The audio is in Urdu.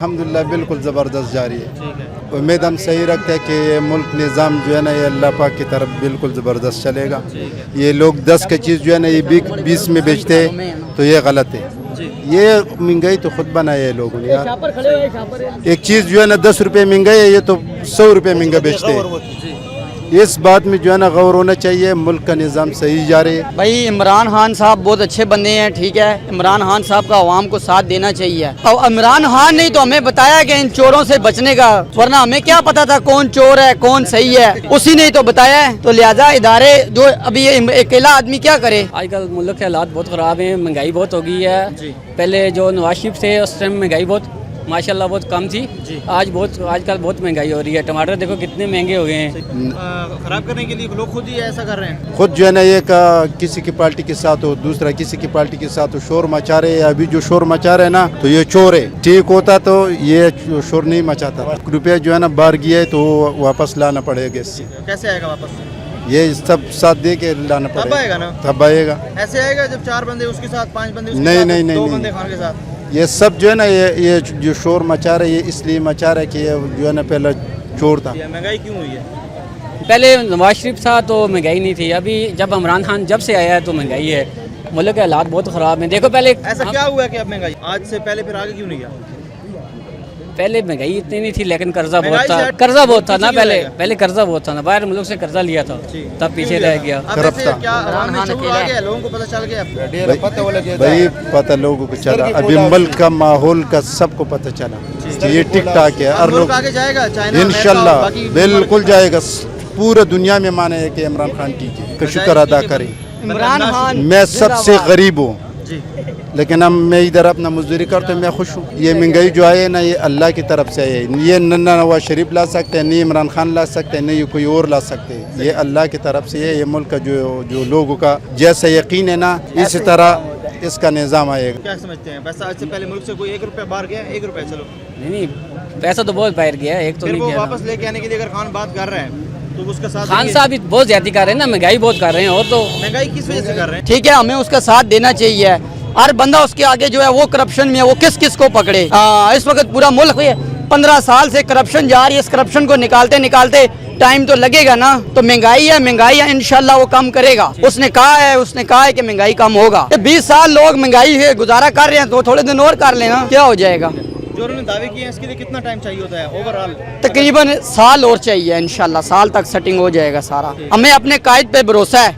الحمدللہ بالکل زبردست جاری ہے۔ امید ہم صحیح رکھتے ہیں کہ یہ ملک نظام جو ہے نا یہ اللہ پاک کی طرف بالکل زبردست چلے گا۔ یہ لوگ 10 کی چیز جو ہے نا یہ 20 میں بیچتے ہیں تو یہ غلط ہے۔ یہ مہنگائی تو خود بنائی ہے لوگوں نے یار۔ ایک چیز جو ہے نا 10 روپے مہنگائی ہے، یہ تو 100 روپے مہنگا بیچتے ہیں۔ اس بات میں جو ہے نا غور ہونا چاہیے، ملک کا نظام صحیح جا رہے ہے۔ بھائی عمران خان صاحب بہت اچھے بندے ہیں، ٹھیک ہے، عمران خان صاحب کا عوام کو ساتھ دینا چاہیے۔ اور عمران خان نے تو ہمیں بتایا کہ ان چوروں سے بچنے کا، ورنہ ہمیں کیا پتا تھا کون چور ہے کون صحیح ہے، اسی نے تو بتایا ہے۔ تو لہذا ادارے جو ابھی اکیلا آدمی کیا کرے۔ آج کل ملک کے حالات بہت خراب ہیں، مہنگائی بہت ہو گئی ہے۔ پہلے جو نواز شریف تھے اس ٹائم مہنگائی بہت ماشاءاللہ بہت کم تھی، آج کل بہت مہنگائی ہو رہی ہے۔ ٹماٹر دیکھو کتنے مہنگے ہو گئے ہیں۔ خراب کرنے کے لیے لوگ خود ہی ایسا کر رہے ہیں۔ خود جو ہے نا یہ کسی کی پارٹی کے ساتھ ہو، دوسرا کسی کی پارٹی کے ساتھ ہو، شور مچا رہے ہیں۔ ابھی جو شور مچا رہے ہیں نا تو یہ چور ہے۔ ٹھیک ہوتا تو یہ شور نہیں مچاتا۔ روپیہ جو ہے نا باہر گیا ہے تو واپس لانا پڑے گا اس سے۔ کیسے آئے گا واپس؟ یہ سب ساتھ دے کے لانا پڑے تب آئے گا نا؟ تب آئے گا۔ ایسے آئے گا جب 4 بندے اس کے ساتھ، 5 بندے اس کے نہیں ساتھ، نہیں 2 نہیں بندے خان کے ساتھ۔ یہ سب جو ہے نا یہ جو شور مچا رہے یہ اس لیے مچا رہے کہ یہ جو ہے نا پہلے چور تھا۔ مہنگائی کیوں ہوئی ہے؟ پہلے نواز شریف تھا تو مہنگائی نہیں تھی، ابھی جب عمران خان جب سے آیا ہے تو مہنگائی ہے۔ ملک کے حالات بہت خراب ہیں۔ دیکھو پہلے ایسا کیا ہوا ہے کہ اب مہنگائی آج سے پہلے پھر آگے کیوں نہیں گیا؟ پہلے مہنگائی اتنی نہیں تھی لیکن قرضہ بہت مہنگائی تھا، سے قرضہ بہت تھا نا۔ پیچھے کیوں رہ گیا؟ پہلے قرضہ بہت تھا نا، باہر ملک سے قرضہ لیا تھا تب پیچھے رہ گیا۔ اب ایسے کیا عوام میں شعور آ گیا، لوگوں کو پتہ چل گیا؟ بھائی پتہ لوگوں کو چلا، ابھی ملک کا ماحول کا سب کو پتہ چلا۔ یہ ٹک ٹاک ہے، ہر ملک لوگ آگے جائے گا، چائنا، انشاءاللہ امریکہ، باقی بالکل جائے گا۔ پورے دنیا میں مانے ہے کہ عمران خان ٹھیک ہے، کہ شکر ادا کریں۔ عمران خان میں سب سے غریب ہوں جی لیکن میں ادھر اپنا مزدوری کرتا ہوں، میں خوش ہوں۔ یہ مہنگائی جو آئے نا یہ اللہ کی طرف سے ہے۔ یہ نہ نواز شریف لا سکتے ہیں، نہیں عمران خان لا سکتے ہیں، نہیں کوئی اور لا سکتے ہیں۔ یہ اللہ کی طرف سے ہے۔ یہ ملک کا جو لوگوں کا جیسا یقین ہے نا اسی طرح اس کا نظام آئے گا۔ کیا سمجھتے ہیں؟ پیسہ آج سے پہلے ملک سے کوئی 1 روپے باہر گیا، 1 روپے چلو، نہیں پیسہ تو بہت باہر گیا ہے، ایک تو پھر نہیں وہ گیا۔ واپس لے کے آنے کے لیے اگر خان بات کر رہے ہیں تو اس کا ساتھ خان دیں گے؟ صاحب بہت زیادتی کر رہے ہیں نا، مہنگائی بہت کر رہے ہیں۔ اور تو مہنگائی کس وجہ سے کر رہے ہیں؟ ٹھیک ہے، ہمیں اس کا ساتھ دینا چاہیے۔ ہر بندہ اس کے آگے جو ہے وہ کرپشن میں ہے، وہ کس کس کو پکڑے۔ اس وقت پورا ملک 15 سال سے کرپشن جا رہی ہے، اس کرپشن کو نکالتے ٹائم تو لگے گا نا۔ تو مہنگائی ہے انشاءاللہ وہ کم کرے گا۔ اس نے کہا ہے کہ مہنگائی کم ہوگا۔ 20 سال لوگ مہنگائی سے گزارا کر رہے ہیں تو تھوڑے دن اور کر لینا، کیا ہو جائے گا۔ جو انہوں نے دعوے کیے ہیں اس کے لیے کتنا ٹائم چاہیے ہوتا ہے اوورآل؟ تقریباً سال اور چاہیے، انشاءاللہ سال تک سیٹنگ ہو جائے گا سارا۔ ہمیں اپنے قائد پہ بھروسہ ہے